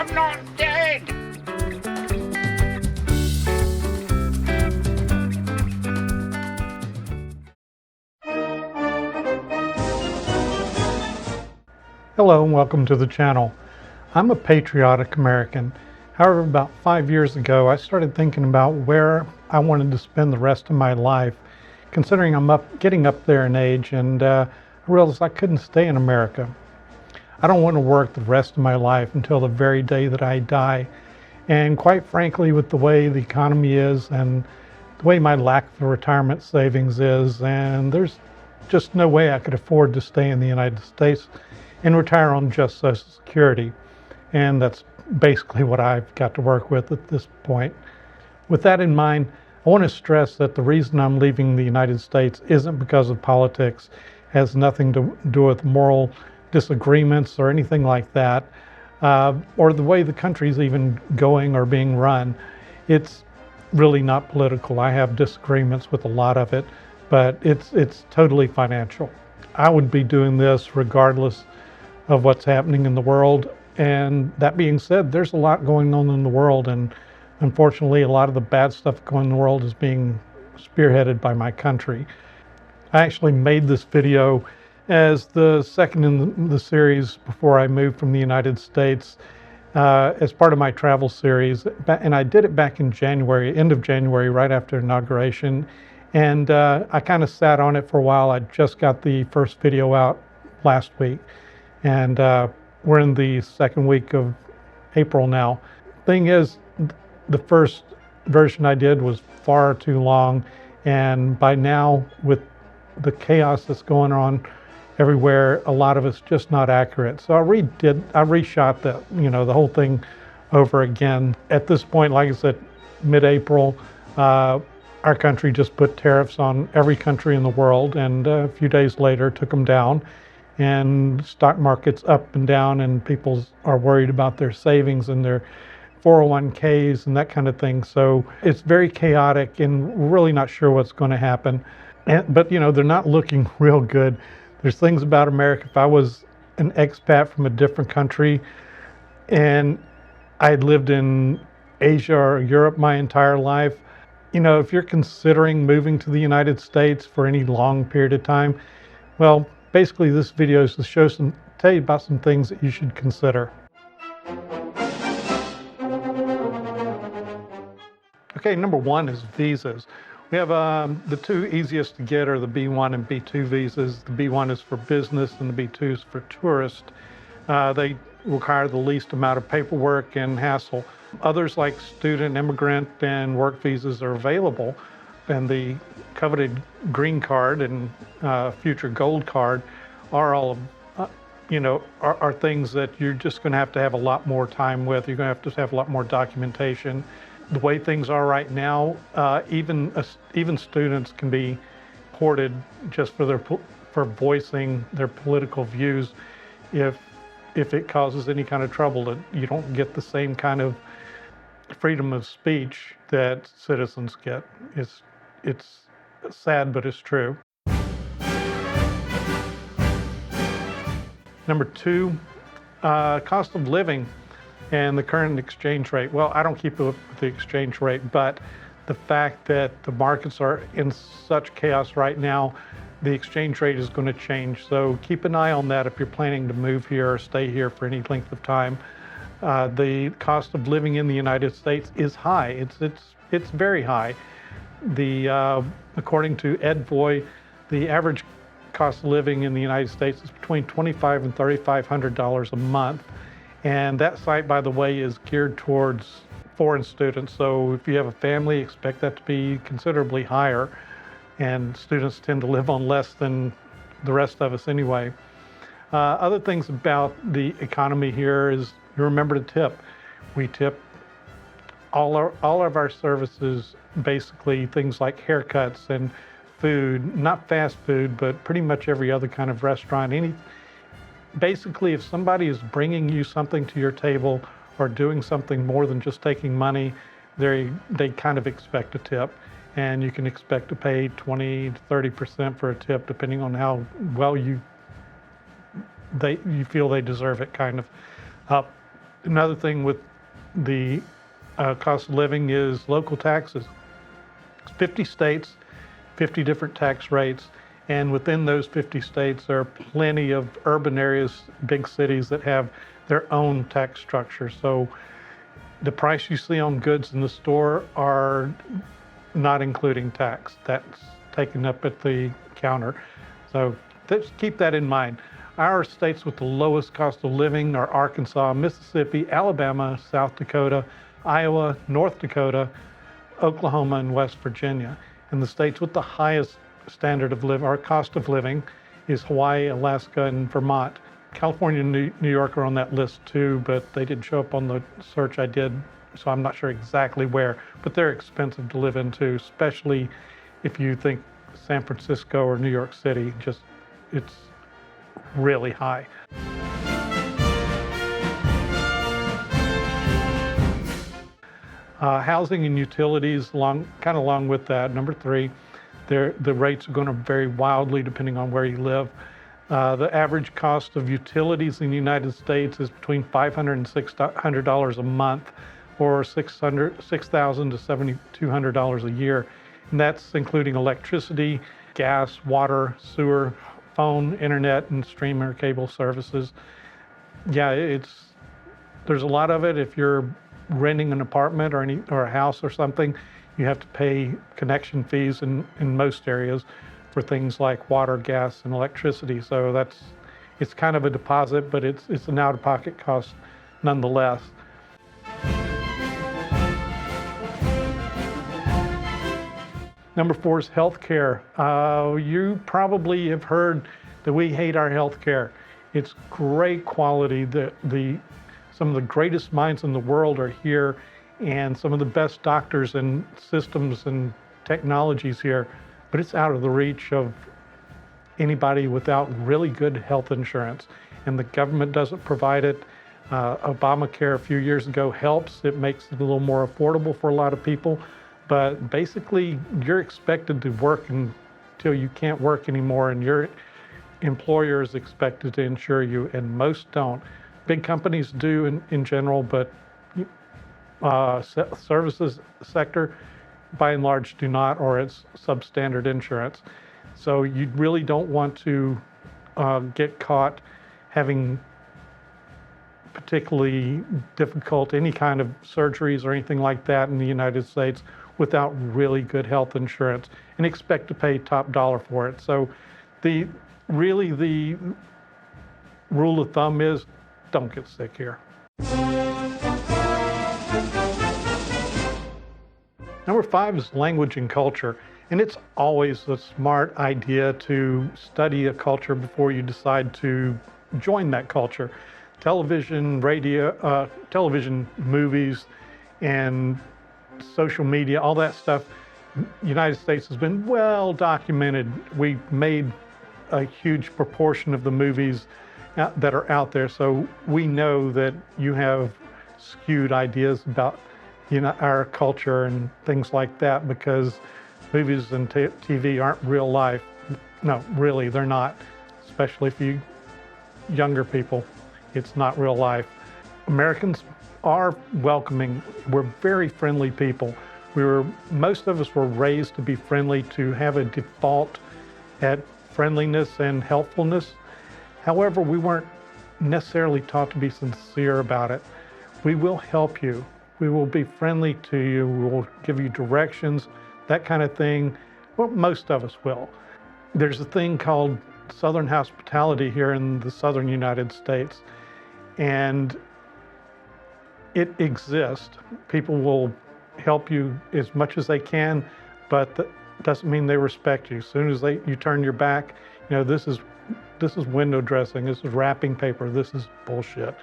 I'm not dead! Hello and welcome to the channel. I'm a patriotic American. However, about 5 years ago, I started thinking about where I wanted to spend the rest of my life, considering I'm getting up there in age, and I realized I couldn't stay in America. I don't want to work the rest of my life until the very day that I die. And quite frankly, with the way the economy is and the way my lack of retirement savings is, and there's just no way I could afford to stay in the United States and retire on just Social Security. And that's basically what I've got to work with at this point. With that in mind, I want to stress that the reason I'm leaving the United States isn't because of politics. It has nothing to do with moral disagreements or anything like that, or the way the country's even going or being run. It's really not political. I have disagreements with a lot of it, but it's totally financial. I would be doing this regardless of what's happening in the world. And that being said, there's a lot going on in the world, and unfortunately a lot of the bad stuff going in the world is being spearheaded by my country. I actually made this video as the second in the series before I moved from the United States, as part of my travel series, and I did it back in January, end of January, right after inauguration, and I kind of sat on it for a while. I just got the first video out last week, and we're in the second week of April now. Thing is, the first version I did was far too long, and by now, with the chaos that's going on everywhere, a lot of it's just not accurate. So I reshot the whole thing over again. At this point, like I said, mid-April, our country just put tariffs on every country in the world, and a few days later took them down. And stock market's up and down, and people are worried about their savings and their 401ks and that kind of thing. So it's very chaotic, and we're really not sure what's going to happen. But they're not looking real good. There's things about America. If I was an expat from a different country and I had lived in Asia or Europe my entire life, if you're considering moving to the United States for any long period of time, well, basically this video is to tell you about some things that you should consider. Okay, number one is visas. We have the two easiest to get are the B1 and B2 visas. The B1 is for business and the B2 is for tourist. They require the least amount of paperwork and hassle. Others like student, immigrant, and work visas are available, and the coveted green card and future gold card are all are things that you're just going to have a lot more time with. You're going to have a lot more documentation. The way things are right now, even students can be ported just for voicing their political views. If it causes any kind of trouble, that you don't get the same kind of freedom of speech that citizens get. It's sad, but it's true. Number two, cost of living and the current exchange rate. Well, I don't keep up with the exchange rate, but the fact that the markets are in such chaos right now, the exchange rate is going to change. So keep an eye on that if you're planning to move here or stay here for any length of time. The cost of living in the United States is high. It's very high. According to Ed Voy, the average cost of living in the United States is between $2,500 and $3,500 a month. And that site, by the way, is geared towards foreign students. So if you have a family, expect that to be considerably higher. And students tend to live on less than the rest of us anyway. Other things about the economy here is you remember to tip. We tip all of our services, basically things like haircuts and food, not fast food, but pretty much every other kind of restaurant. Basically, if somebody is bringing you something to your table or doing something more than just taking money, they kind of expect a tip. And you can expect to pay 20 to 30% for a tip, depending on how well you feel they deserve it, kind of. Another thing with the cost of living is local taxes. 50 states, 50 different tax rates, and within those 50 states there are plenty of urban areas, big cities that have their own tax structure. So the price you see on goods in the store are not including tax. That's taken up at the counter. So just keep that in mind. Our states with the lowest cost of living are Arkansas, Mississippi, Alabama, South Dakota, Iowa, North Dakota, Oklahoma, and West Virginia. And the states with the highest standard of living or cost of living is Hawaii, Alaska, and Vermont. California and New York are on that list too, but they didn't show up on the search I did, so I'm not sure exactly where, but they're expensive to live in too, especially if you think San Francisco or New York City, it's really high. Housing and utilities, kind of along with that. Number 3, the rates are going to vary wildly depending on where you live. The average cost of utilities in the United States is between $500 and $600 a month, or $6,000 to $7,200 a year. And that's including electricity, gas, water, sewer, phone, internet, and streamer cable services. Yeah, there's a lot of it. If you're renting an apartment or a house or something, you have to pay connection fees in most areas for things like water, gas, and electricity. So it's kind of a deposit, but it's an out-of-pocket cost nonetheless. Number 4 is healthcare. You probably have heard that we hate our healthcare. It's great quality. Some of the greatest minds in the world are here, and some of the best doctors and systems and technologies here, but it's out of the reach of anybody without really good health insurance, and the government doesn't provide it. Obamacare a few years ago helps. It makes it a little more affordable for a lot of people, but basically you're expected to work until you can't work anymore, and your employer is expected to insure you, and most don't. Big companies do in general, but services sector by and large do not, or it's substandard insurance. So you really don't want to get caught having particularly difficult any kind of surgeries or anything like that in the United States without really good health insurance, and expect to pay top dollar for it. So the rule of thumb is don't get sick here. Number 5 is language and culture. And it's always a smart idea to study a culture before you decide to join that culture. Television, radio, television, movies, and social media, all that stuff, United States has been well documented. We made a huge proportion of the movies that are out there, so we know that you have skewed ideas about our culture and things like that, because movies and TV aren't real life. No, really, they're not, especially if you younger people. It's not real life. Americans are welcoming. We're very friendly people. Most of us were raised to be friendly, to have a default at friendliness and helpfulness. However, we weren't necessarily taught to be sincere about it. We will help you. We will be friendly to you. We will give you directions, that kind of thing. Well, most of us will. There's a thing called Southern hospitality here in the Southern United States, and it exists. People will help you as much as they can, but that doesn't mean they respect you. As soon as you turn your back, this is window dressing, this is wrapping paper, this is bullshit.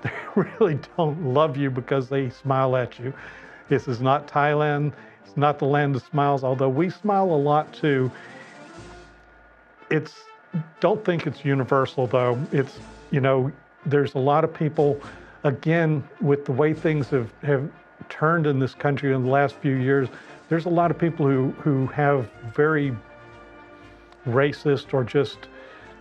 They really don't love you because they smile at you. This is not Thailand. It's not the land of smiles, although we smile a lot too. Don't think it's universal though. There's a lot of people, again, with the way things have turned in this country in the last few years, there's a lot of people who have very racist or just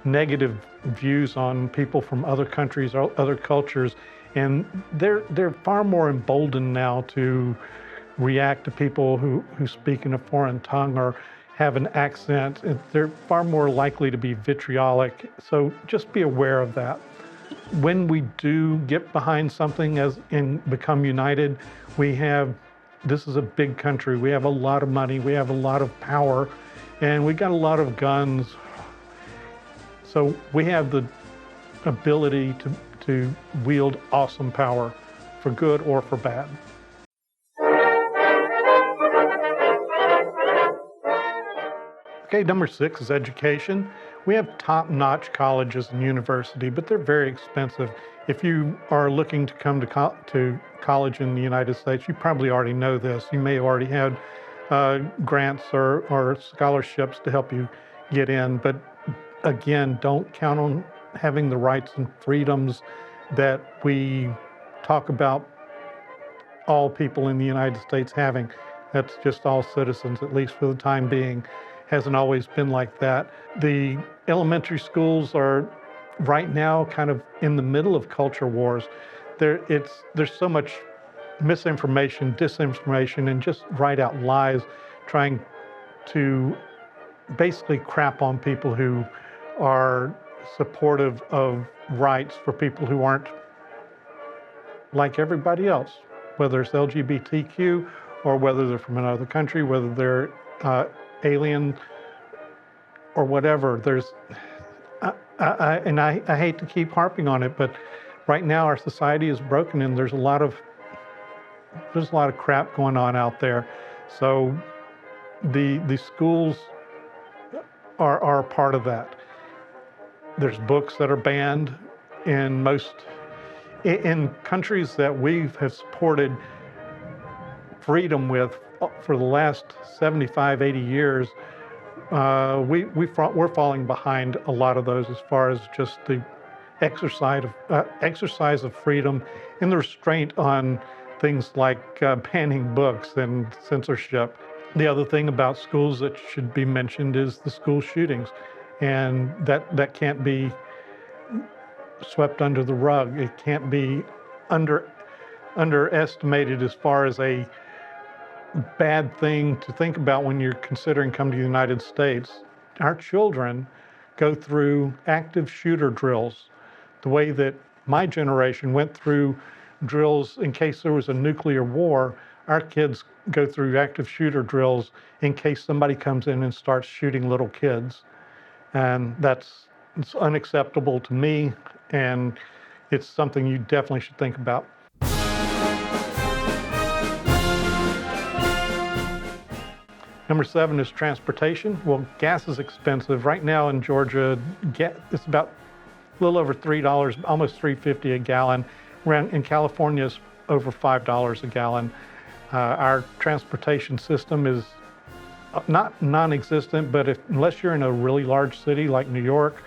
negative views on people from other countries or other cultures, And they're far more emboldened now to react to people who speak in a foreign tongue or have an accent. They're far more likely to be vitriolic. So just be aware of that. When we do get behind something and become united, this is a big country. We have a lot of money, we have a lot of power, and we got a lot of guns. So we have the ability to wield awesome power for good or for bad. Okay, number 6 is education. We have top-notch colleges and university, but they're very expensive. If you are looking to come to college in the United States, you probably already know this. You may have already had grants or scholarships to help you get in, but again, don't count on having the rights and freedoms that we talk about all people in the United States having. That's just all citizens, at least for the time being. Hasn't always been like that. The elementary schools are right now kind of in the middle of culture wars. There's so much misinformation, disinformation, and just right out lies trying to basically crap on people who are supportive of rights for people who aren't like everybody else, whether it's LGBTQ or whether they're from another country, whether they're alien or whatever. I hate to keep harping on it, but right now our society is broken and there's a lot of crap going on out there. So the schools are a part of that. There's books that are banned in countries that we have supported freedom with for the last 75, 80 years. We're falling behind a lot of those as far as just the exercise of freedom and the restraint on things like banning books and censorship. The other thing about schools that should be mentioned is the school shootings, and that can't be swept under the rug. It can't be underestimated as far as a bad thing to think about when you're considering coming to the United States. Our children go through active shooter drills, the way that my generation went through drills in case there was a nuclear war. Our kids go through active shooter drills in case somebody comes in and starts shooting little kids. And it's unacceptable to me, and it's something you definitely should think about. Number 7 is transportation. Well, gas is expensive. Right now in Georgia, it's about a little over $3, almost $3.50 a gallon. In California, it's over $5 a gallon. Our transportation system is not non-existent, but unless you're in a really large city like New York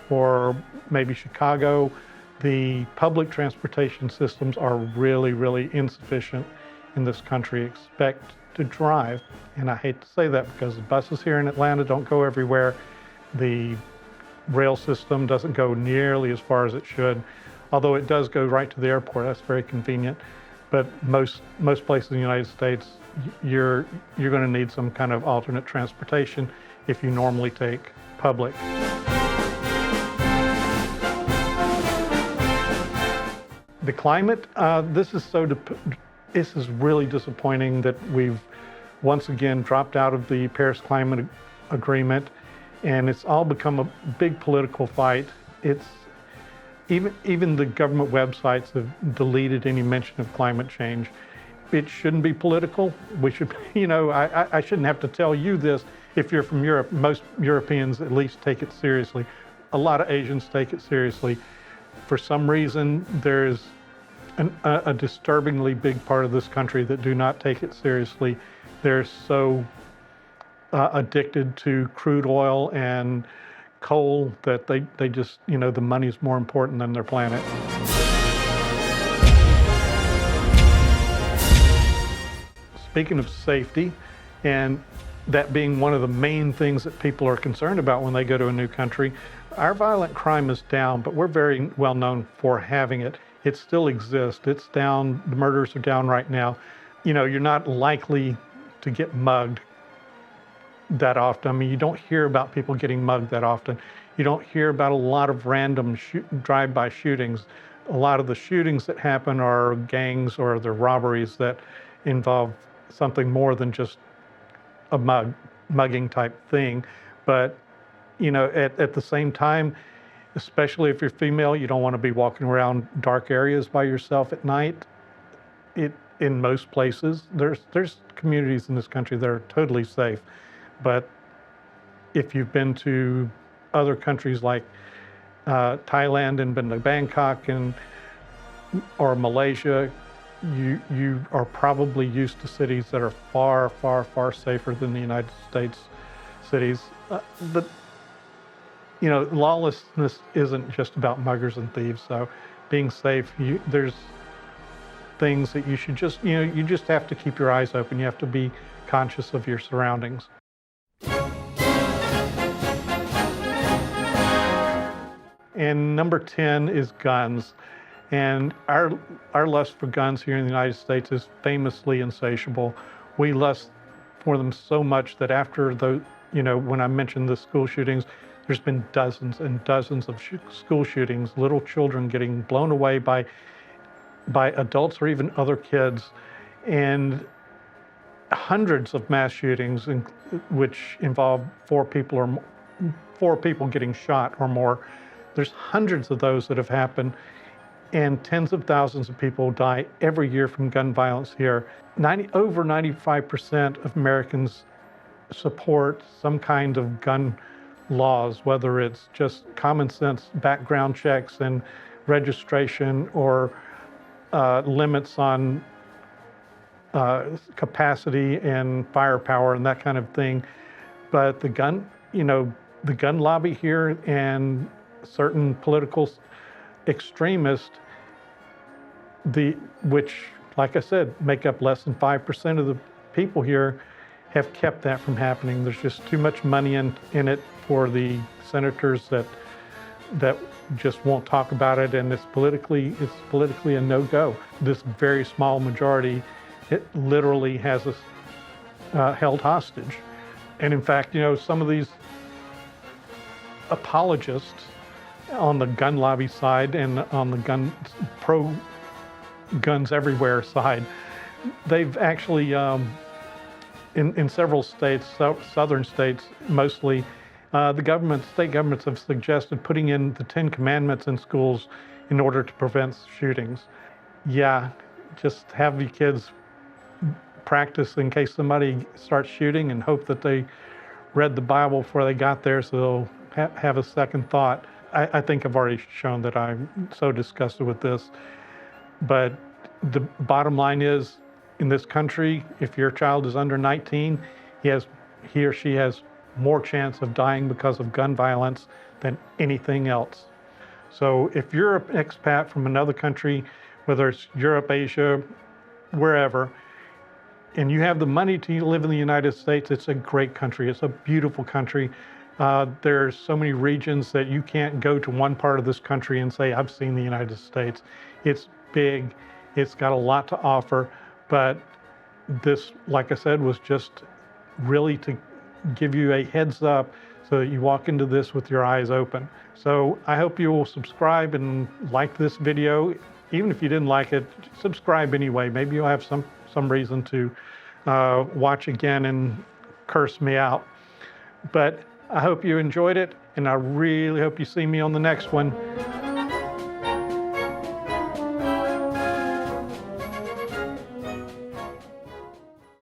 or maybe Chicago, the public transportation systems are really, really insufficient in this country. Expect to drive, and I hate to say that because the buses here in Atlanta don't go everywhere. The rail system doesn't go nearly as far as it should, although it does go right to the airport. That's very convenient. But most places in the United States, you're going to need some kind of alternate transportation if you normally take public. The climate, this is really disappointing that we've once again dropped out of the Paris Climate Agreement, and it's all become a big political fight. Even the government websites have deleted any mention of climate change. It shouldn't be political. We should, I shouldn't have to tell you this. If you're from Europe, most Europeans at least take it seriously. A lot of Asians take it seriously. For some reason, there's a disturbingly big part of this country that do not take it seriously. They're so addicted to crude oil and coal that they just, the money's more important than their planet. Speaking of safety, and that being one of the main things that people are concerned about when they go to a new country, our violent crime is down, but we're very well known for having it. it still exists. It's down, the murders are down right now. You know, you're not likely to get mugged that often. I mean, you don't hear about people getting mugged that often. You don't hear about a lot of random drive-by shootings. A lot of the shootings that happen are gangs or the robberies that involve something more than just a mugging type thing. But, you know, at the same time, especially if you're female, you don't want to be walking around dark areas by yourself at night. In most places, there's communities in this country that are totally safe. But if you've been to other countries like Thailand and been to Bangkok or Malaysia, you are probably used to cities that are far, far, far safer than the United States cities. But you know, lawlessness isn't just about muggers and thieves. So being safe, there's things that you should just, you just have to keep your eyes open. You have to be conscious of your surroundings. And number 10 is guns. And our lust for guns here in the United States is famously insatiable. We lust for them so much that after when I mentioned the school shootings, there's been dozens and dozens of school shootings, little children getting blown away by adults or even other kids, and hundreds of mass shootings which involve four people getting shot or more. There's hundreds of those that have happened, and tens of thousands of people die every year from gun violence here. Over 95% of Americans support some kind of gun laws, whether it's just common sense background checks and registration or limits on capacity and firepower and that kind of thing. But the gun lobby here and certain political extremists, which, like I said, make up less than 5% of the people here, have kept that from happening. There's just too much money in it for the senators that just won't talk about it, and it's politically a no-go. This very small majority, it literally has us held hostage. And in fact, some of these apologists on the gun lobby side and on the pro guns everywhere side, they've actually in several states, southern states mostly, state governments have suggested putting in the 10 Commandments in schools in order to prevent shootings. Yeah, just have your kids practice in case somebody starts shooting, and hope that they read the Bible before they got there, so they'll have a second thought. I think I've already shown that I'm so disgusted with this. But the bottom line is, in this country, if your child is under 19, he or she has more chance of dying because of gun violence than anything else. So if you're an expat from another country, whether it's Europe, Asia, wherever, and you have the money to live in the United States, it's a great country. It's a beautiful country. There's so many regions that you can't go to one part of this country and say, I've seen the United States. It's big, it's got a lot to offer, but this, like I said, was just really to give you a heads up so that you walk into this with your eyes open. So I hope you will subscribe and like this video. Even if you didn't like it, subscribe anyway. Maybe you'll have some reason to watch again and curse me out. But I hope you enjoyed it, and I really hope you see me on the next one.